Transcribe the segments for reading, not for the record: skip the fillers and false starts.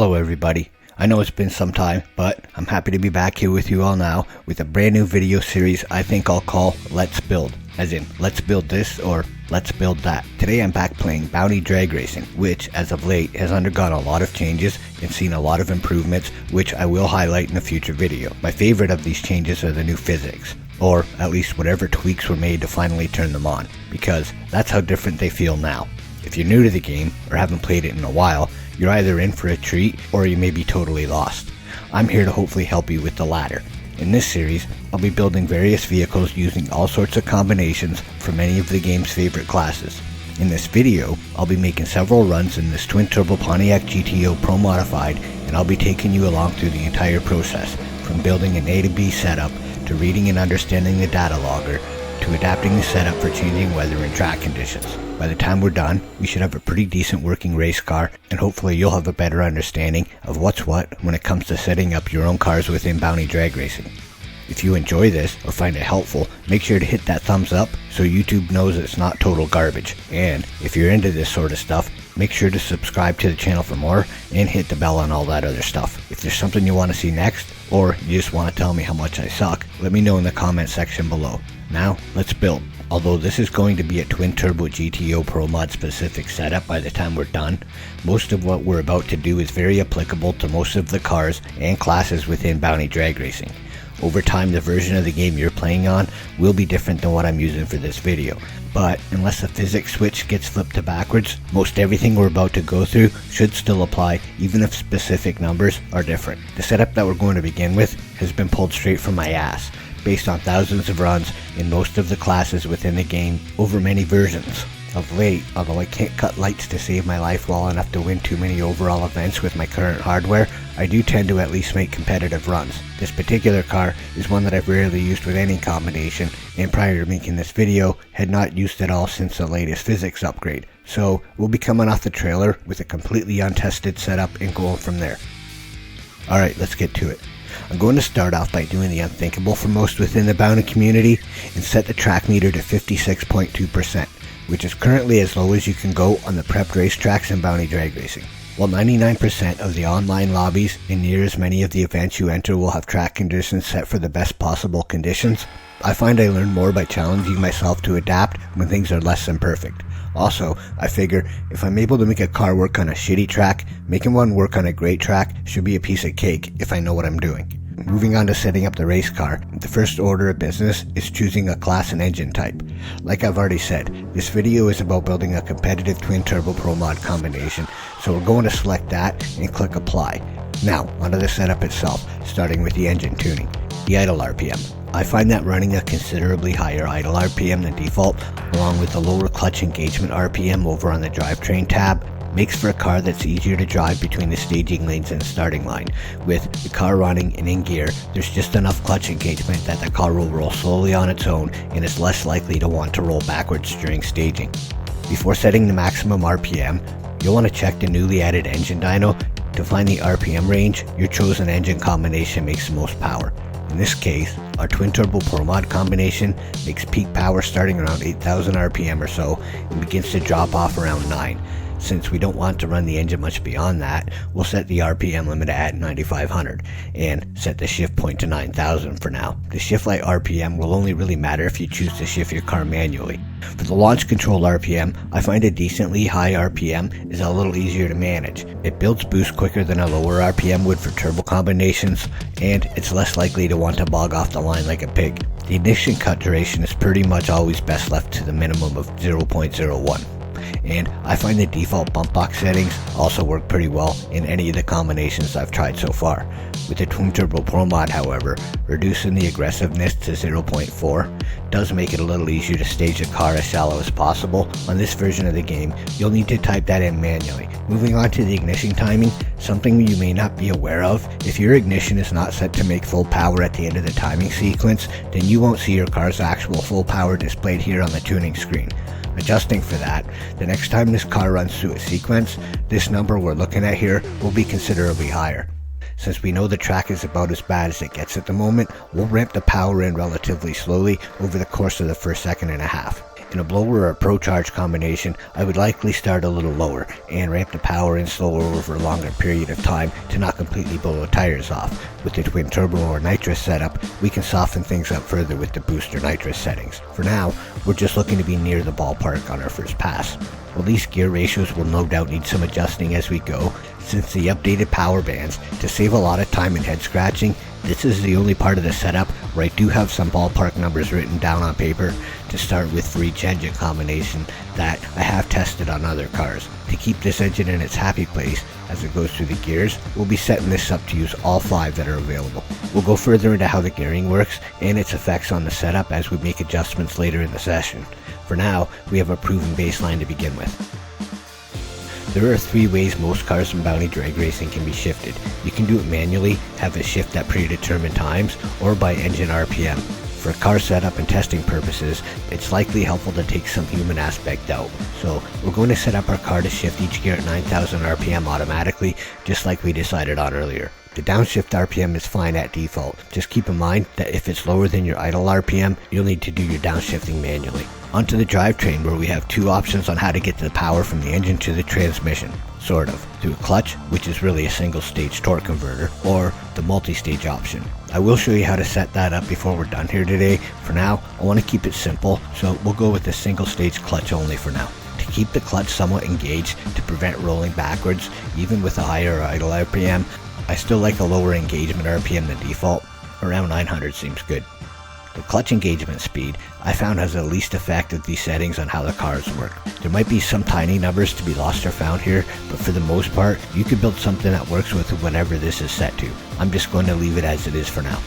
Hello everybody. I know it's been some time, but I'm happy to be back here with you all now with a brand new video series I think I'll call Let's Build. As in, let's build this or let's build that. Today I'm back playing Bounty Drag Racing, which as of late has undergone a lot of changes and seen a lot of improvements, which I will highlight in a future video. My favorite of these changes are the new physics, or at least whatever tweaks were made to finally turn them on, because that's how different they feel now. If you're new to the game or haven't played it in a while, you're either in for a treat or you may be totally lost. I'm here to hopefully help you with the latter. In this series, I'll be building various vehicles using all sorts of combinations from many of the game's favorite classes. In this video, I'll be making several runs in this twin-turbo Pontiac GTO Pro Modified, and I'll be taking you along through the entire process, from building an A to B setup, to reading and understanding the data logger, to adapting the setup for changing weather and track conditions. By the time we're done, we should have a pretty decent working race car, and hopefully you'll have a better understanding of what's what when it comes to setting up your own cars within Bounty Drag Racing. If you enjoy this or find it helpful, make sure to hit that thumbs up so YouTube knows it's not total garbage. And if you're into this sort of stuff, make sure to subscribe to the channel for more and hit the bell and all that other stuff. If there's something you want to see next, or you just want to tell me how much I suck, let me know in the comment section below. Now, let's build. Although this is going to be a twin-turbo GTO Pro Mod specific setup by the time we're done, most of what we're about to do is very applicable to most of the cars and classes within Bounty Drag Racing. Over time, the version of the game you're playing on will be different than what I'm using for this video, but unless the physics switch gets flipped to backwards, most everything we're about to go through should still apply, even if specific numbers are different. The setup that we're going to begin with has been pulled straight from my ass, based on thousands of runs in most of the classes within the game over many versions. Of late, although I can't cut lights to save my life well enough to win too many overall events with my current hardware, I do tend to at least make competitive runs. This particular car is one that I've rarely used with any combination, and prior to making this video, had not used at all since the latest physics upgrade. So we'll be coming off the trailer with a completely untested setup and going from there. Alright, let's get to it. I'm going to start off by doing the unthinkable for most within the Bounty community and set the track meter to 56.2%, which is currently as low as you can go on the prepped racetracks in Bounty Drag Racing. While 99% of the online lobbies and near as many of the events you enter will have track conditions set for the best possible conditions, I find I learn more by challenging myself to adapt when things are less than perfect. Also, I figure if I'm able to make a car work on a shitty track, making one work on a great track should be a piece of cake if I know what I'm doing. Moving on to setting up the race car, the first order of business is choosing a class and engine type. Like I've already said, this video is about building a competitive twin-turbo Pro Mod combination, so we're going to select that and click apply. Now, onto the setup itself, starting with the engine tuning. The idle RPM. I find that running a considerably higher idle RPM than default, along with the lower clutch engagement RPM over on the drivetrain tab, makes for a car that's easier to drive between the staging lanes and starting line. With the car running and in gear, there's just enough clutch engagement that the car will roll slowly on its own and is less likely to want to roll backwards during staging. Before setting the maximum RPM, you'll want to check the newly added engine dyno to find the RPM range your chosen engine combination makes the most power. In this case, our twin-turbo Pro Mod combination makes peak power starting around 8,000 RPM or so and begins to drop off around 9. Since we don't want to run the engine much beyond that, we'll set the RPM limit at 9,500 and set the shift point to 9,000 for now. The shift light RPM will only really matter if you choose to shift your car manually. For the launch control RPM, I find a decently high RPM is a little easier to manage. It builds boost quicker than a lower RPM would for turbo combinations, and it's less likely to want to bog off the line like a pig. The ignition cut duration is pretty much always best left to the minimum of 0.01. And I find the default bump box settings also work pretty well in any of the combinations I've tried so far. With the Twin Turbo Pro Mod, however, reducing the aggressiveness to 0.4 does make it a little easier to stage a car as shallow as possible. On this version of the game, you'll need to type that in manually. Moving on to the ignition timing, something you may not be aware of, if your ignition is not set to make full power at the end of the timing sequence, then you won't see your car's actual full power displayed here on the tuning screen. Adjusting for that, the next time this car runs through a sequence, this number we're looking at here will be considerably higher. Since we know the track is about as bad as it gets at the moment, we'll ramp the power in relatively slowly over the course of the first second and a half. In a blower or pro charge combination, I would likely start a little lower and ramp the power in slower over a longer period of time to not completely blow the tires off. With the twin turbo or nitrous setup, we can soften things up further with the booster nitrous settings. For now, we're just looking to be near the ballpark on our first pass. While these gear ratios will no doubt need some adjusting as we go, since the updated power bands, to save a lot of time and head scratching, this is the only part of the setup where I do have some ballpark numbers written down on paper to start with for each engine combination that I have tested on other cars. To keep this engine in its happy place as it goes through the gears, we'll be setting this up to use all 5 that are available. We'll go further into how the gearing works and its effects on the setup as we make adjustments later in the session. For now, we have a proven baseline to begin with. There are 3 ways most cars in Bounty drag racing can be shifted. You can do it manually, have it shift at predetermined times, or by engine RPM. For car setup and testing purposes, it's likely helpful to take some human aspect out. So we're going to set up our car to shift each gear at 9,000 RPM automatically, just like we decided on earlier. The downshift RPM is fine at default. Just keep in mind that if it's lower than your idle RPM, you'll need to do your downshifting manually. Onto the drivetrain, where we have 2 options on how to get the power from the engine to the transmission. Sort of. Through a clutch, which is really a single-stage torque converter, or the multi-stage option. I will show you how to set that up before we're done here today. For now, I want to keep it simple, so we'll go with the single-stage clutch only for now. To keep the clutch somewhat engaged to prevent rolling backwards, even with a higher idle RPM, I still like a lower engagement RPM than default. Around 900 seems good. The clutch engagement speed I found has the least effect of these settings on how the cars work. There might be some tiny numbers to be lost or found here, but for the most part, you can build something that works with whatever this is set to. I'm just going to leave it as it is for now.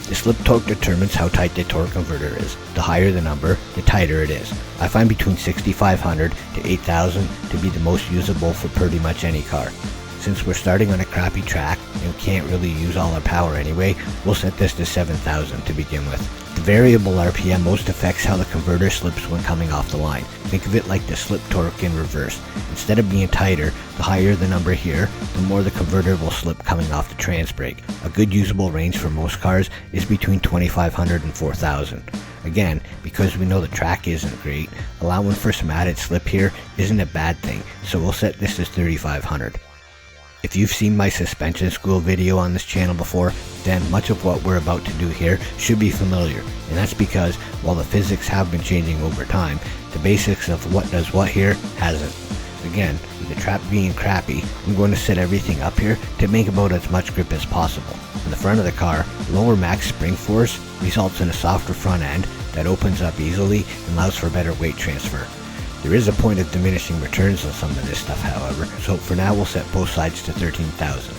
The slip torque determines how tight the torque converter is. The higher the number, the tighter it is. I find between 6,500 to 8,000 to be the most usable for pretty much any car. Since we're starting on a crappy track and can't really use all our power anyway, we'll set this to 7,000 to begin with. The variable RPM most affects how the converter slips when coming off the line. Think of it like the slip torque in reverse. Instead of being tighter, the higher the number here, the more the converter will slip coming off the trans brake. A good usable range for most cars is between 2,500 and 4,000. Again, because we know the track isn't great, allowing for some added slip here isn't a bad thing, so we'll set this as 3,500. If you've seen my suspension school video on this channel before, then much of what we're about to do here should be familiar, and that's because while the physics have been changing over time, the basics of what does what here hasn't. Again, with the trap being crappy, I'm going to set everything up here to make about as much grip as possible. On the front of the car, lower max spring force results in a softer front end that opens up easily and allows for better weight transfer. There is a point of diminishing returns on some of this stuff, however, so for now we'll set both sides to 13,000.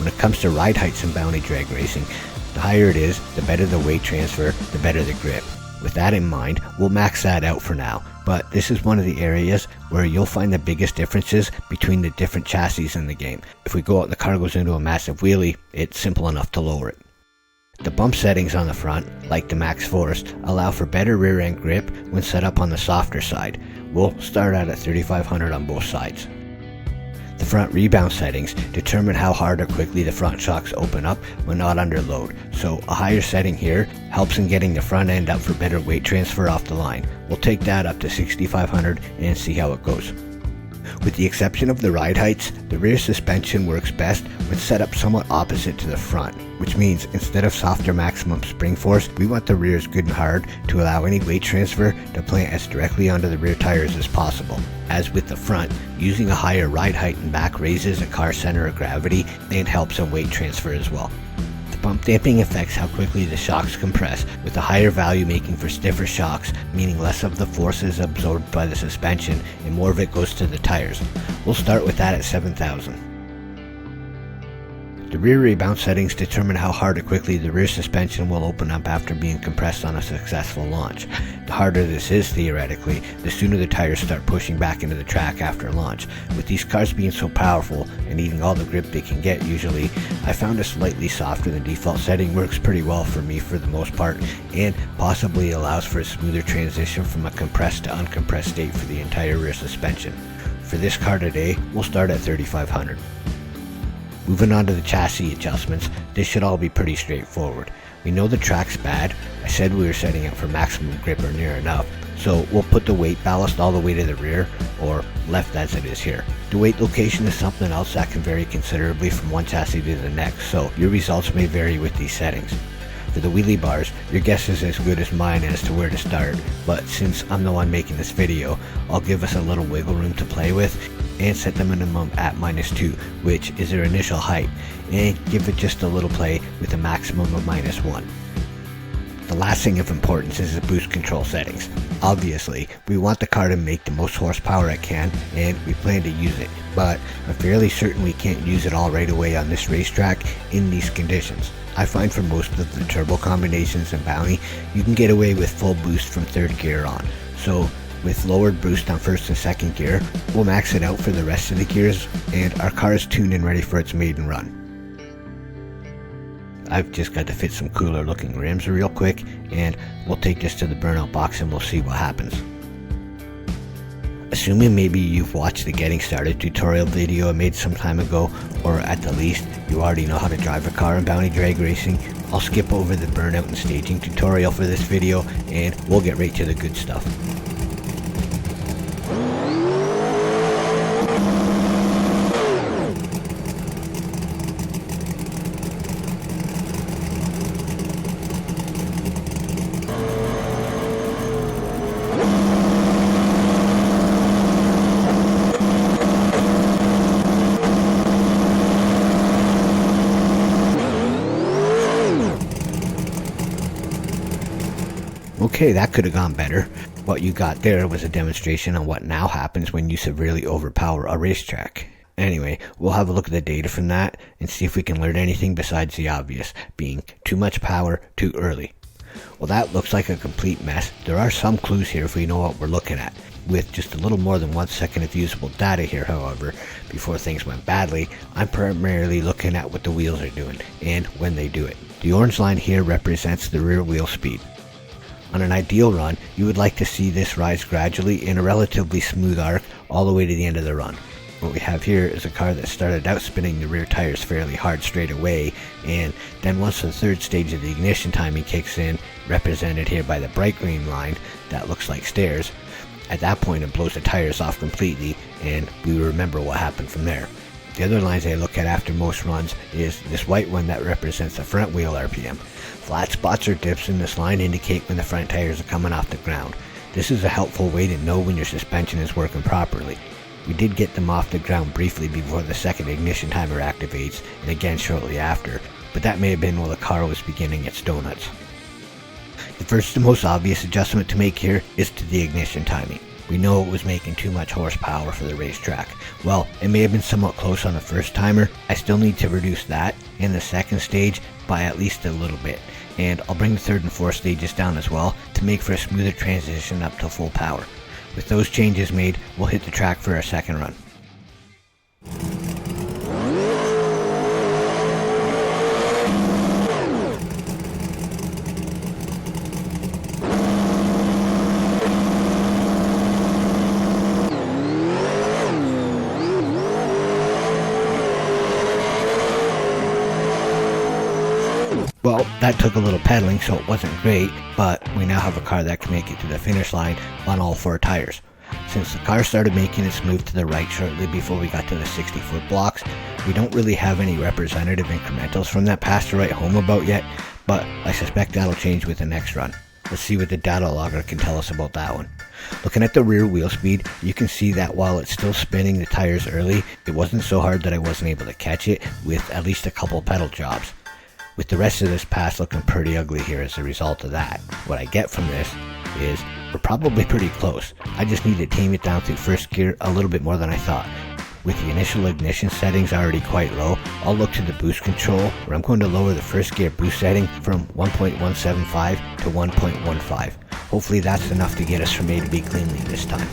When it comes to ride heights in Bounty drag racing, the higher it is, the better the weight transfer, the better the grip. With that in mind, we'll max that out for now, but this is one of the areas where you'll find the biggest differences between the different chassis in the game. If we go out and the car goes into a massive wheelie, it's simple enough to lower it. The bump settings on the front, like the max force, allow for better rear end grip when set up on the softer side. We'll start out at 3,500 on both sides. The front rebound settings determine how hard or quickly the front shocks open up when not under load, so a higher setting here helps in getting the front end up for better weight transfer off the line. We'll take that up to 6,500 and see how it goes. With the exception of the ride heights, the rear suspension works best when set up somewhat opposite to the front, which means instead of softer maximum spring force, we want the rears good and hard to allow any weight transfer to plant as directly onto the rear tires as possible. As with the front, using a higher ride height and back raises a car's center of gravity and helps in weight transfer as well. Bump damping affects how quickly the shocks compress, with a higher value making for stiffer shocks, meaning less of the force is absorbed by the suspension and more of it goes to the tires. We'll start with that at 7,000. The rear rebound settings determine how hard or quickly the rear suspension will open up after being compressed on a successful launch. The harder this is theoretically, the sooner the tires start pushing back into the track after launch. With these cars being so powerful and eating all the grip they can get usually, I found a slightly softer than default setting works pretty well for me for the most part, and possibly allows for a smoother transition from a compressed to uncompressed state for the entire rear suspension. For this car today, we'll start at 3,500. Moving on to the chassis adjustments, this should all be pretty straightforward. We know the track's bad. I said we were setting it for maximum grip or near enough, So we'll put the weight ballast all the way to the rear, or left as it is here. The weight location is something else that can vary considerably from one chassis to the next, so your results may vary with these settings. For the wheelie bars, your guess is as good as mine as to where to start, but since I'm the one making this video, I'll give us a little wiggle room to play with and set the minimum at -2, which is their initial height, and give it just a little play with a maximum of -1. The last thing of importance is the boost control settings. Obviously, we want the car to make the most horsepower it can, and we plan to use it, but I'm fairly certain we can't use it all right away on this racetrack in these conditions. I find for most of the turbo combinations in Bounty, you can get away with full boost from 3rd gear on, so with lowered boost on 1st and 2nd gear, we'll max it out for the rest of the gears, and our car is tuned and ready for its maiden run. I've just got to fit some cooler looking rims real quick, and we'll take this to the burnout box and we'll see what happens. Assuming maybe you've watched the getting started tutorial video I made some time ago, or at the least you already know how to drive a car in Bounty drag racing, I'll skip over the burnout and staging tutorial for this video and we'll get right to the good stuff. Okay, that could have gone better. What you got there was a demonstration on what now happens when you severely overpower a racetrack. Anyway, we'll have a look at the data from that and see if we can learn anything besides the obvious, being too much power too early. Well, that looks like a complete mess. There are some clues here if we know what we're looking at. With just a little more than 1 second of usable data here, however, before things went badly, I'm primarily looking at what the wheels are doing and when they do it. The orange line here represents the rear wheel speed. On an ideal run, you would like to see this rise gradually in a relatively smooth arc all the way to the end of the run. What we have here is a car that started out spinning the rear tires fairly hard straight away, and then once the 3rd stage of the ignition timing kicks in, represented here by the bright green line that looks like stairs, at that point it blows the tires off completely, and we remember what happened from there. The other lines I look at after most runs is this white one that represents the front wheel RPM. Flat spots or dips in this line indicate when the front tires are coming off the ground. This is a helpful way to know when your suspension is working properly. We did get them off the ground briefly before the 2nd ignition timer activates, and again shortly after, but that may have been while the car was beginning its donuts. The first and most obvious adjustment to make here is to the ignition timing. We know it was making too much horsepower for the racetrack. Well, it may have been somewhat close on the first timer. I still need to reduce that in the 2nd stage by at least a little bit. And I'll bring the 3rd and 4th stages down as well to make for a smoother transition up to full power. With those changes made, we'll hit the track for our 2nd run. Well, that took a little pedaling, so it wasn't great, but we now have a car that can make it to the finish line on all 4 tires. Since the car started making its move to the right shortly before we got to the 60-foot blocks, we don't really have any representative incrementals from that pass to write home about yet, but I suspect that'll change with the next run. Let's see what the data logger can tell us about that one. Looking at the rear wheel speed, you can see that while it's still spinning the tires early, it wasn't so hard that I wasn't able to catch it with at least a couple pedal jobs. With the rest of this pass looking pretty ugly here as a result of that, what I get from this is we're probably pretty close. I just need to tame it down through 1st gear a little bit more than I thought. With the initial ignition settings already quite low, I'll look to the boost control where I'm going to lower the 1st gear boost setting from 1.175 to 1.15. Hopefully that's enough to get us from A to B cleanly this time.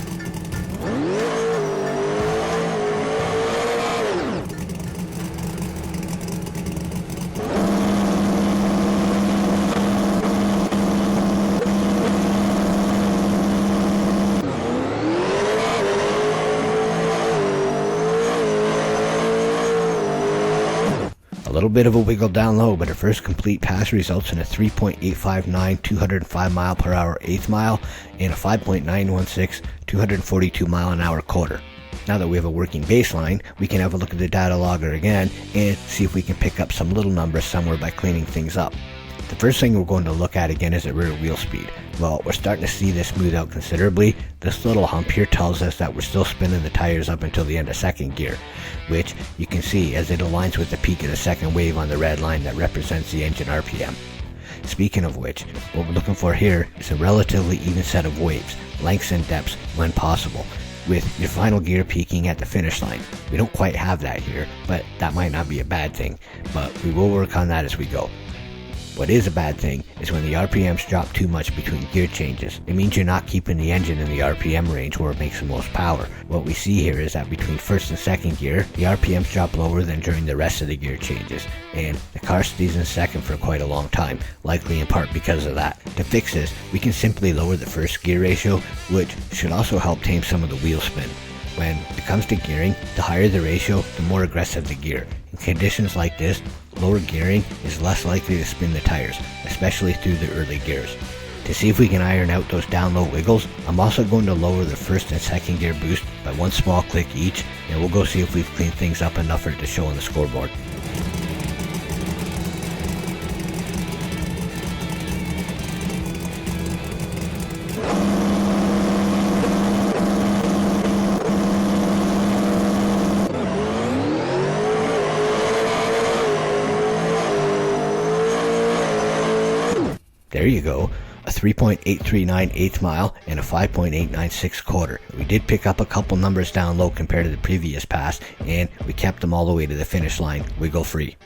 A little bit of a wiggle down low, but our first complete pass results in a 3.859 205 mile per hour eighth mile and a 5.916 242 mile an hour quarter. Now that we have a working baseline, we can have a look at the data logger again and see if we can pick up some little numbers somewhere by cleaning things up. The first thing we're going to look at again is the rear wheel speed. Well, we're starting to see this smooth out considerably. This little hump here tells us that we're still spinning the tires up until the end of second gear, which you can see as it aligns with the peak of the second wave on the red line that represents the engine RPM. Speaking of which, what we're looking for here is a relatively even set of waves, lengths and depths when possible, with your final gear peaking at the finish line. We don't quite have that here, but that might not be a bad thing, but we will work on that as we go. What is a bad thing is when the RPMs drop too much between gear changes. It means you're not keeping the engine in the RPM range where it makes the most power. What we see here is that between first and second gear, the RPMs drop lower than during the rest of the gear changes, and the car stays in second for quite a long time, likely in part because of that. To fix this, we can simply lower the first gear ratio, which should also help tame some of the wheel spin. When it comes to gearing, the higher the ratio, the more aggressive the gear. In conditions like this, lower gearing is less likely to spin the tires, especially through the early gears. To see if we can iron out those down-low wiggles, I'm also going to lower the first and second gear boost by one small click each, and we'll go see if we've cleaned things up enough for it to show on the scoreboard. There you go, a 3.839 eighth mile and a 5.896 quarter. We did pick up a couple numbers down low compared to the previous pass, and we kept them all the way to the finish line, wiggle free.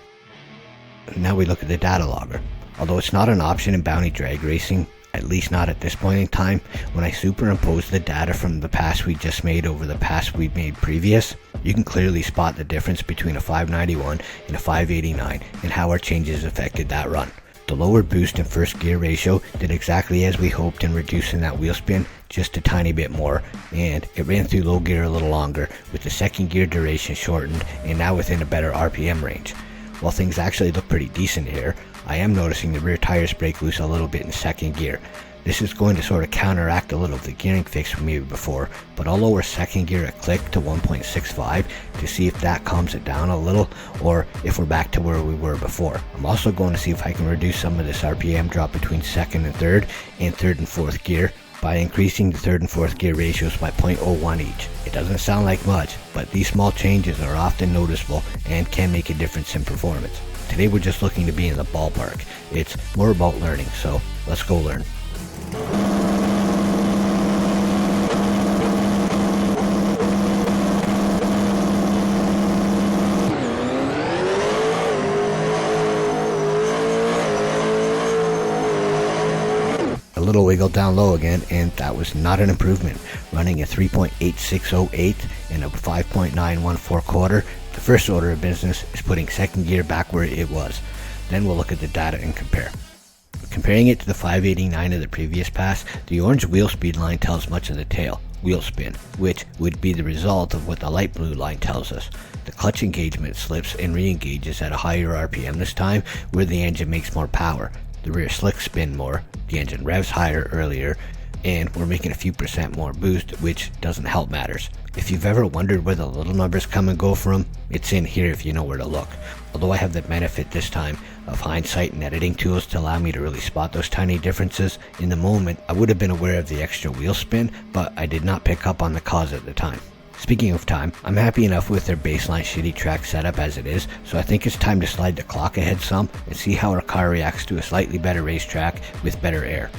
Now we look at the data logger. Although it's not an option in bounty drag racing, at least not at this point in time, when I superimpose the data from the pass we just made over the pass we made previous, you can clearly spot the difference between a 591 and a 589 and how our changes affected that run. The lower boost and first gear ratio did exactly as we hoped in reducing that wheel spin just a tiny bit more, and it ran through low gear a little longer with the second gear duration shortened and now within a better RPM range. While things actually look pretty decent here, I am noticing the rear tires break loose a little bit in second gear. This is going to sort of counteract a little of the gearing fix we made before, but I'll lower second gear a click to 1.65 to see if that calms it down a little, or if we're back to where we were before. I'm also going to see if I can reduce some of this RPM drop between second and third and fourth gear by increasing the third and fourth gear ratios by 0.01 each. It doesn't sound like much, but these small changes are often noticeable and can make a difference in performance. Today we're just looking to be in the ballpark. It's more about learning, so let's go learn. A little wiggle down low again, and that was not an improvement. Running a 3.8608 and a 5.914 quarter, the first order of business is putting second gear back where it was. Then we'll look at the data and compare. Comparing it to the 589 of the previous pass, the orange wheel speed line tells much of the tail, wheel spin, which would be the result of what the light blue line tells us. The clutch engagement slips and re-engages at a higher RPM this time, where the engine makes more power. The rear slicks spin more, the engine revs higher earlier, and we're making a few percent more boost, which doesn't help matters. If you've ever wondered where the little numbers come and go from, it's in here if you know where to look. Although I have the benefit this time of hindsight and editing tools to allow me to really spot those tiny differences, in the moment I would have been aware of the extra wheel spin, but I did not pick up on the cause at the time. Speaking of time, I'm happy enough with their baseline shitty track setup as it is, so I think it's time to slide the clock ahead some and see how our car reacts to a slightly better racetrack with better air.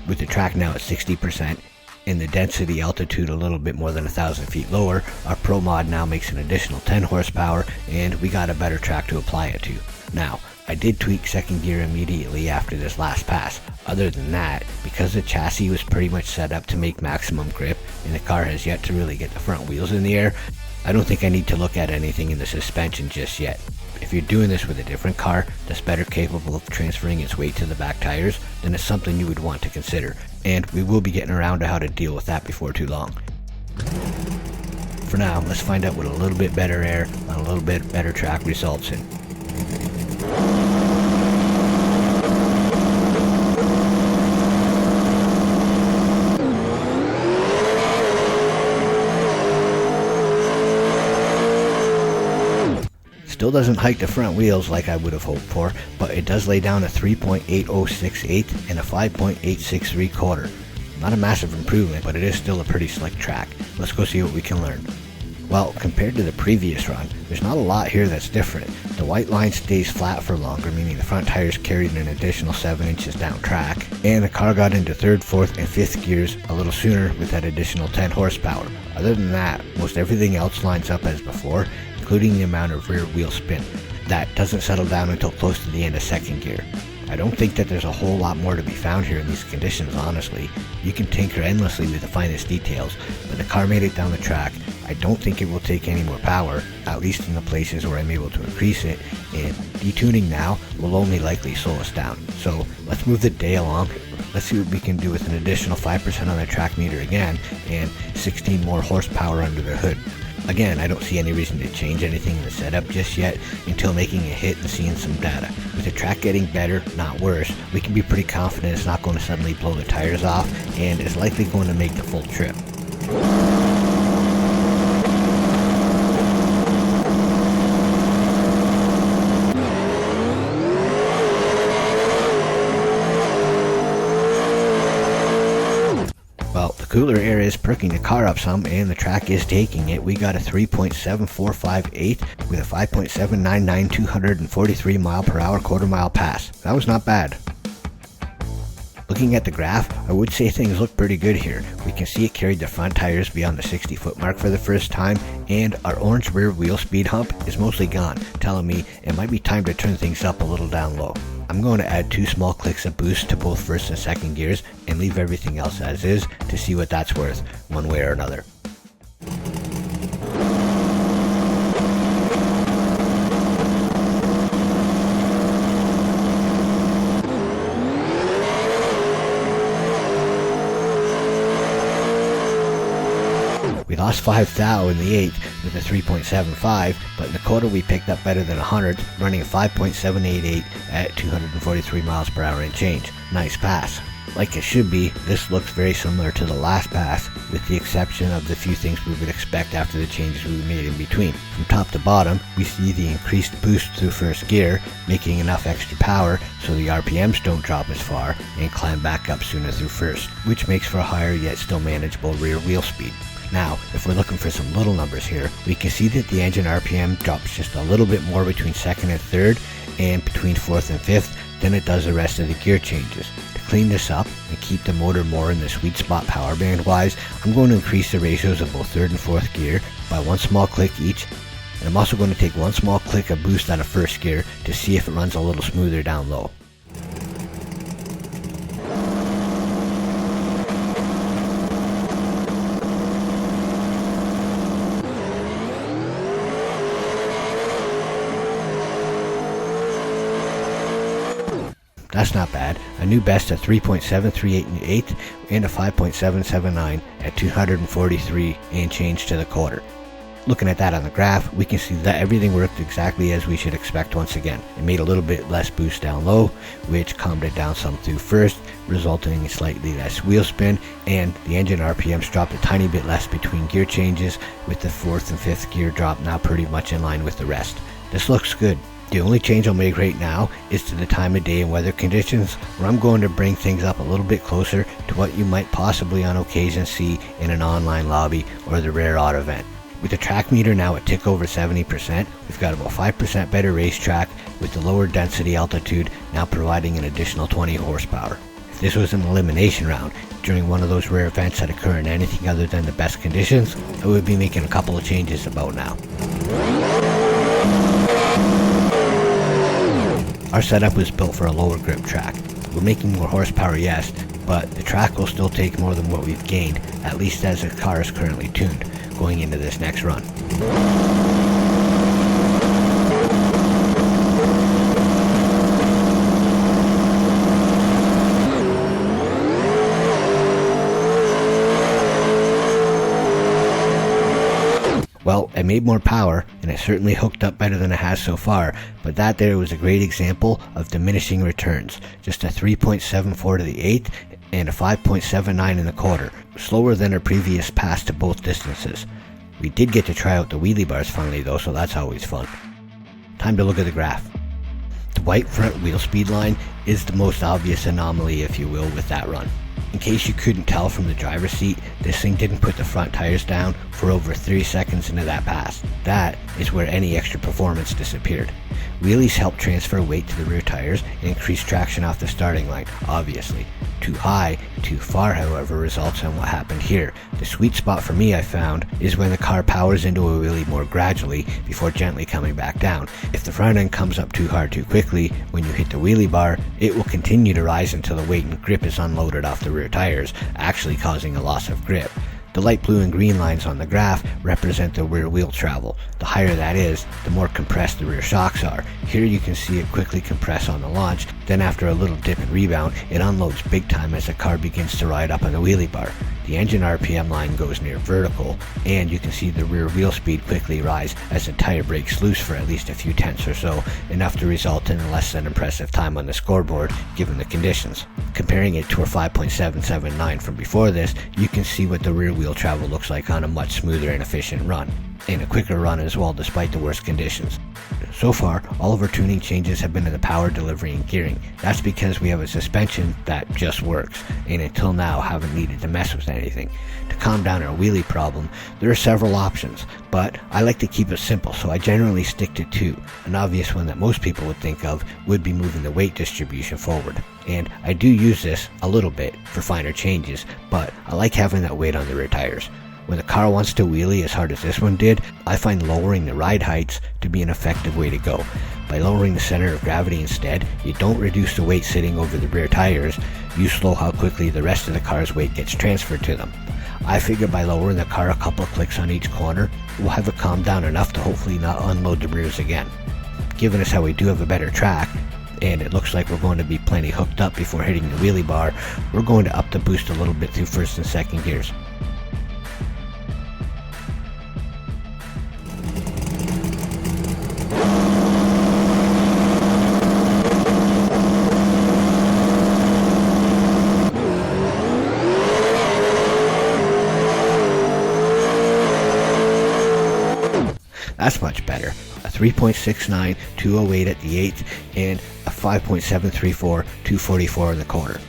With the track now at 60%, and the density altitude a little bit more than 1,000 feet lower, our Pro Mod now makes an additional 10 horsepower, and we got a better track to apply it to. Now, I did tweak second gear immediately after this last pass. Other than that, because the chassis was pretty much set up to make maximum grip, and the car has yet to really get the front wheels in the air, I don't think I need to look at anything in the suspension just yet. If you're doing this with a different car that's better capable of transferring its weight to the back tires, then it's something you would want to consider, and we will be getting around to how to deal with that before too long. For now, let's find out what a little bit better air on a little bit better track results in. Still doesn't hike the front wheels like I would have hoped for, but it does lay down a 3.8068 and a 5.863 quarter. Not a massive improvement, but it is still a pretty slick track. Let's go see what we can learn. Well, compared to the previous run, there's not a lot here that's different. The white line stays flat for longer, meaning the front tires carried an additional 7 inches down track, and the car got into 3rd, 4th, and 5th gears a little sooner with that additional 10 horsepower. Other than that, most everything else lines up as before, including the amount of rear wheel spin. That doesn't settle down until close to the end of 2nd gear. I don't think that there's a whole lot more to be found here in these conditions, honestly. You can tinker endlessly with the finest details, but the car made it down the track. I don't think it will take any more power, at least in the places where I'm able to increase it, and detuning now will only likely slow us down. So let's move the day along. Let's see what we can do with an additional 5% on the track meter again, and 16 more horsepower under the hood. Again, I don't see any reason to change anything in the setup just yet until making a hit and seeing some data. With the track getting better, not worse, we can be pretty confident it's not going to suddenly blow the tires off and is likely going to make the full trip. Well, the cooler air is perking the car up some and the track is taking it. We got a 3.7458 with a 5.799 243 mile per hour quarter mile pass. That was not bad. Looking at the graph, I would say things look pretty good here. We can see it carried the front tires beyond the 60-foot mark for the first time, and our orange rear wheel speed hump is mostly gone, telling me it might be time to turn things up a little down low. I'm going to add 2 small clicks of boost to both 1st and 2nd gears and leave everything else as is to see what that's worth, one way or another. We lost 5 thou in the 8th with a 3.75, but in the quarter we picked up better than 100, running a 5.788 at 243 miles per hour and change. Nice pass. Like it should be, this looks very similar to the last pass, with the exception of the few things we would expect after the changes we made in between. From top to bottom, we see the increased boost through 1st gear, making enough extra power so the RPMs don't drop as far and climb back up sooner through 1st, which makes for a higher yet still manageable rear wheel speed. Now, if we're looking for some little numbers here, we can see that the engine RPM drops just a little bit more between 2nd and 3rd and between 4th and 5th than it does the rest of the gear changes. To clean this up and keep the motor more in the sweet spot power band wise, I'm going to increase the ratios of both 3rd and 4th gear by 1 small click each, and I'm also going to take 1 small click of boost out of 1st gear to see if it runs a little smoother down low. That's not bad. A new best at 3.738 in the 8th and a 5.779 at 243 and change to the quarter. Looking at that on the graph, we can see that everything worked exactly as we should expect once again. It made a little bit less boost down low, which calmed it down some through 1st, resulting in slightly less wheel spin, and the engine RPMs dropped a tiny bit less between gear changes, with the 4th and 5th gear drop now pretty much in line with the rest. This looks good. The only change I'll make right now is to the time of day and weather conditions, where I'm going to bring things up a little bit closer to what you might possibly on occasion see in an online lobby or the rare odd event. With the track meter now a tick over 70%, we've got about 5% better racetrack, with the lower density altitude now providing an additional 20 horsepower. If this was an elimination round, during one of those rare events that occur in anything other than the best conditions, I would be making a couple of changes about now. Our setup was built for a lower grip track. We're making more horsepower, yes, but the track will still take more than what we've gained, at least as the car is currently tuned, going into this next run. Well, it made more power, and it certainly hooked up better than it has so far, but that there was a great example of diminishing returns. Just a 3.74 to the 8th and a 5.79 in the quarter, slower than our previous pass to both distances. We did get to try out the wheelie bars finally though, so that's always fun. time to look at the graph. The white front wheel speed line is the most obvious anomaly, if you will, with that run. In case you couldn't tell from the driver's seat, this thing didn't put the front tires down for over 3 seconds into that pass. That is where any extra performance disappeared. Wheelies help transfer weight to the rear tires and increase traction off the starting line, obviously. Too high, too far, however, results in what happened here. The sweet spot for me, I found, is when the car powers into a wheelie more gradually before gently coming back down. If the front end comes up too hard too quickly, when you hit the wheelie bar, it will continue to rise until the weight and grip is unloaded off the rear tires, actually causing a loss of grip. The light blue and green lines on the graph represent the rear wheel travel. The higher that is, the more compressed the rear shocks are. Here you can see it quickly compress on the launch, then after a little dip and rebound, it unloads big time as the car begins to ride up on the wheelie bar. The engine RPM line goes near vertical, and you can see the rear wheel speed quickly rise as the tire breaks loose for at least a few tenths or so, enough to result in a less than impressive time on the scoreboard given the conditions. Comparing it to a 5.779 from before this, you can see what the rear wheel travel looks like on a much smoother and efficient run, and a quicker run as well despite the worst conditions. So far, all of our tuning changes have been in the power delivery and gearing. That's because we have a suspension that just works, and until now haven't needed to mess with anything. To calm down our wheelie problem, there are several options, but I like to keep it simple, so I generally stick to two. An obvious one that most people would think of would be moving the weight distribution forward. And I do use this a little bit for finer changes, but I like having that weight on the rear tires. When the car wants to wheelie as hard as this one did, I find lowering the ride heights to be an effective way to go. By lowering the center of gravity instead, you don't reduce the weight sitting over the rear tires, you slow how quickly the rest of the car's weight gets transferred to them. I figure by lowering the car a couple of clicks on each corner, we'll have it calm down enough to hopefully not unload the rears again. Given us how we do have a better track, and it looks like we're going to be plenty hooked up before hitting the wheelie bar, we're going to up the boost a little bit through first and second gears. That's much better. A 3.69, 208 at the 8th, and a 5.734, 244 in the quarter.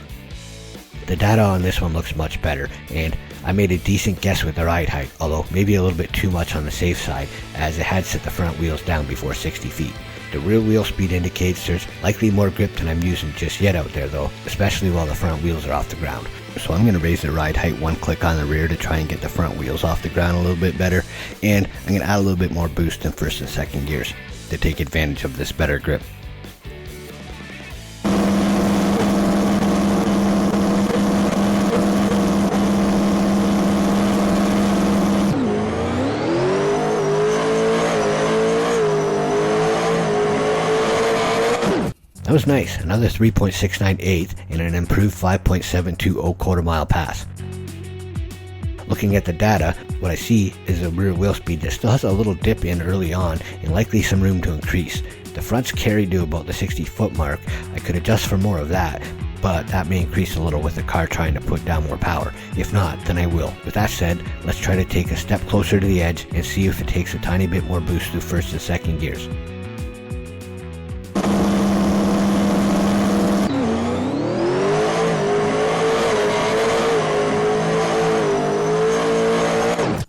The data on this one looks much better, and I made a decent guess with the ride height, although maybe a little bit too much on the safe side, as it had set the front wheels down before 60 feet. The rear wheel speed indicates there's likely more grip than I'm using just yet out there though, especially while the front wheels are off the ground. So I'm going to raise the ride height one click on the rear to try and get the front wheels off the ground a little bit better, and I'm going to add a little bit more boost in first and second gears to take advantage of this better grip. That was nice, another 3.698 and an improved 5.720 quarter mile pass. Looking at the data, what I see is a rear wheel speed that still has a little dip in early on and likely some room to increase. The front's carried to about the 60 foot mark. I could adjust for more of that, but that may increase a little with the car trying to put down more power. If not, then I will. With that said, let's try to take a step closer to the edge and see if it takes a tiny bit more boost through first and second gears.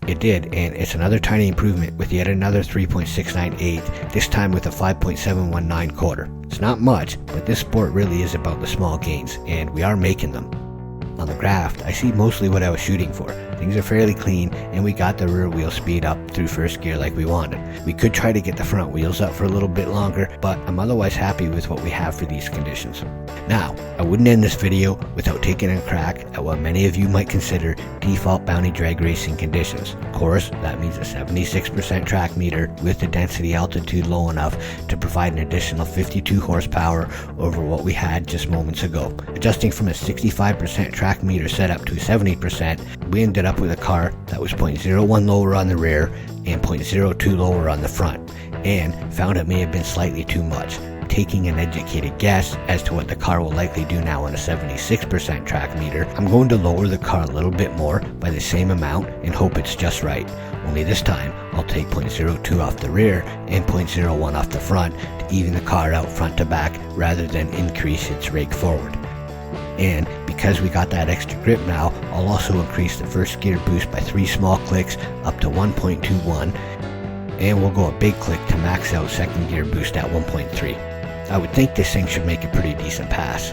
It did, and it's another tiny improvement with yet another 3.698, this time with a 5.719 quarter. It's not much, but this sport really is about the small gains, and we are making them. On the graph, I see mostly what I was shooting for. Things are fairly clean, and we got the rear wheel speed up through first gear like we wanted. We could try to get the front wheels up for a little bit longer, but I'm otherwise happy with what we have for these conditions. Now, I wouldn't end this video without taking a crack at what many of you might consider default bounty drag racing conditions. Of course, that means a 76% track meter with the density altitude low enough to provide an additional 52 horsepower over what we had just moments ago. Adjusting from a 65% track meter setup to 70%, we ended up with a car that was 0.01 lower on the rear and 0.02 lower on the front, and found it may have been slightly too much. taking an educated guess as to what the car will likely do now on a 76% track meter, I'm going to lower the car a little bit more by the same amount and hope it's just right. Only this time, I'll take 0.02 off the rear and 0.01 off the front to even the car out front to back rather than increase its rake forward. And because we got that extra grip now, I'll also increase the first gear boost by 3 small clicks up to 1.21, and we'll go a big click to max out second gear boost at 1.3. I would think this thing should make a pretty decent pass.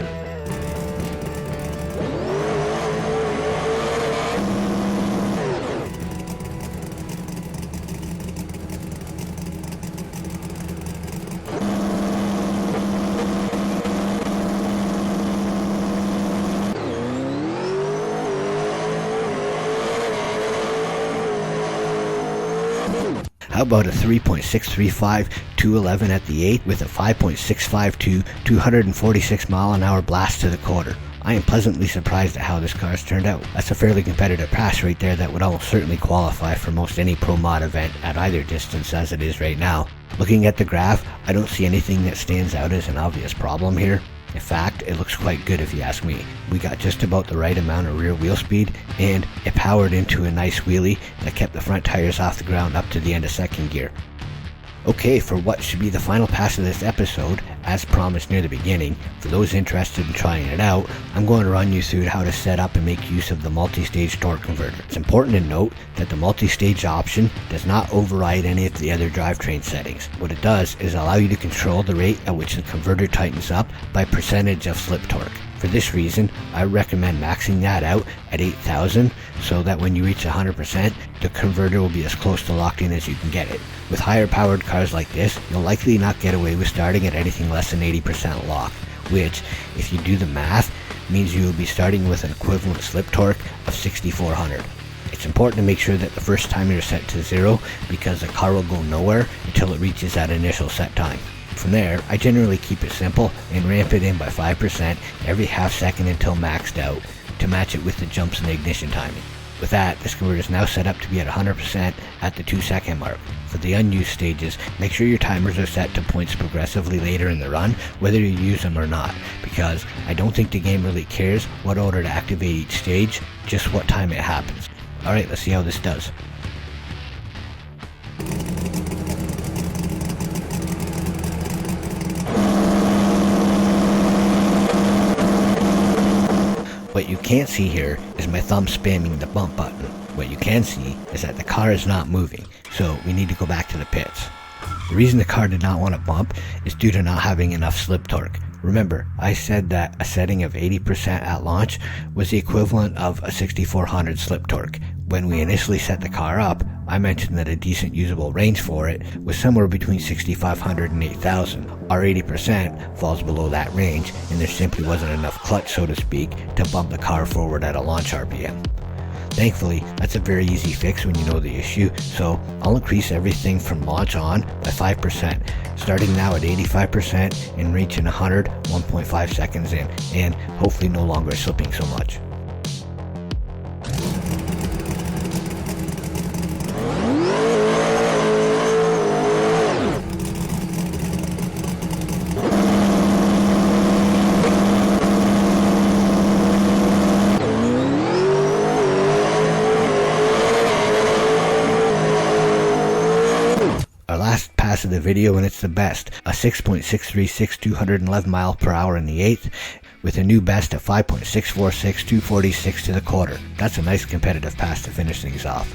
How about a 3.635 211 at the 8 with a 5.652 246 mile an hour blast to the quarter? I am pleasantly surprised at how this car's turned out. That's a fairly competitive pass right there that would almost certainly qualify for most any Pro Mod event at either distance as it is right now. Looking at the graph, I don't see anything that stands out as an obvious problem here. In fact, it looks quite good if you ask me. We got just about the right amount of rear wheel speed, and it powered into a nice wheelie that kept the front tires off the ground up to the end of second gear. Okay, for what should be the final pass of this episode, as promised near the beginning, for those interested in trying it out, I'm going to run you through how to set up and make use of the multi-stage torque converter. It's important to note that the multi-stage option does not override any of the other drivetrain settings. What it does is allow you to control the rate at which the converter tightens up by percentage of slip torque. For this reason, I recommend maxing that out at 8,000 so that when you reach 100%, the converter will be as close to locked in as you can get it. With higher powered cars like this, you'll likely not get away with starting at anything less than 80% lock, which, if you do the math, means you will be starting with an equivalent slip torque of 6,400. It's important to make sure that the first time you're set to 0 because the car will go nowhere until it reaches that initial set time. From there, I generally keep it simple and ramp it in by 5% every half second until maxed out to match it with the jumps in the ignition timing. With that, this converter is now set up to be at 100% at the 2-second mark. For the unused stages, make sure your timers are set to points progressively later in the run, whether you use them or not, because I don't think the game really cares what order to activate each stage, just what time it happens. Alright, let's see how this does. What you can't see here is my thumb spamming the bump button. What you can see is that the car is not moving, so we need to go back to the pits. The reason the car did not want to bump is due to not having enough slip torque. Remember, I said that a setting of 80% at launch was the equivalent of a 6,400 slip torque. When we initially set the car up, I mentioned that a decent usable range for it was somewhere between 6,500 and 8,000. Our 80% falls below that range, and there simply wasn't enough clutch, so to speak, to bump the car forward at a launch RPM. Thankfully, that's a very easy fix when you know the issue, so I'll increase everything from launch on by 5%, starting now at 85% and reaching 100 1.5 seconds in, and hopefully no longer slipping so much. Our last pass of the video, and it's the best, a 6.636 211 miles per hour in the 8th with a new best of 5.646 246 to the quarter. That's a nice competitive pass to finish things off.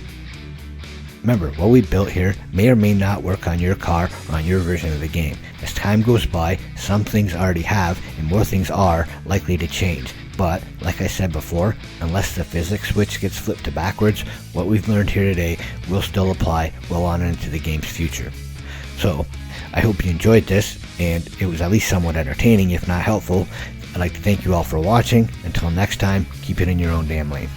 Remember, what we built here may or may not work on your car or on your version of the game. As time goes by, some things already have and more things are likely to change. But, like I said before, unless the physics switch gets flipped to backwards, what we've learned here today will still apply well on into the game's future. So, I hope you enjoyed this, and it was at least somewhat entertaining, if not helpful. I'd like to thank you all for watching. Until next time, keep it in your own damn lane.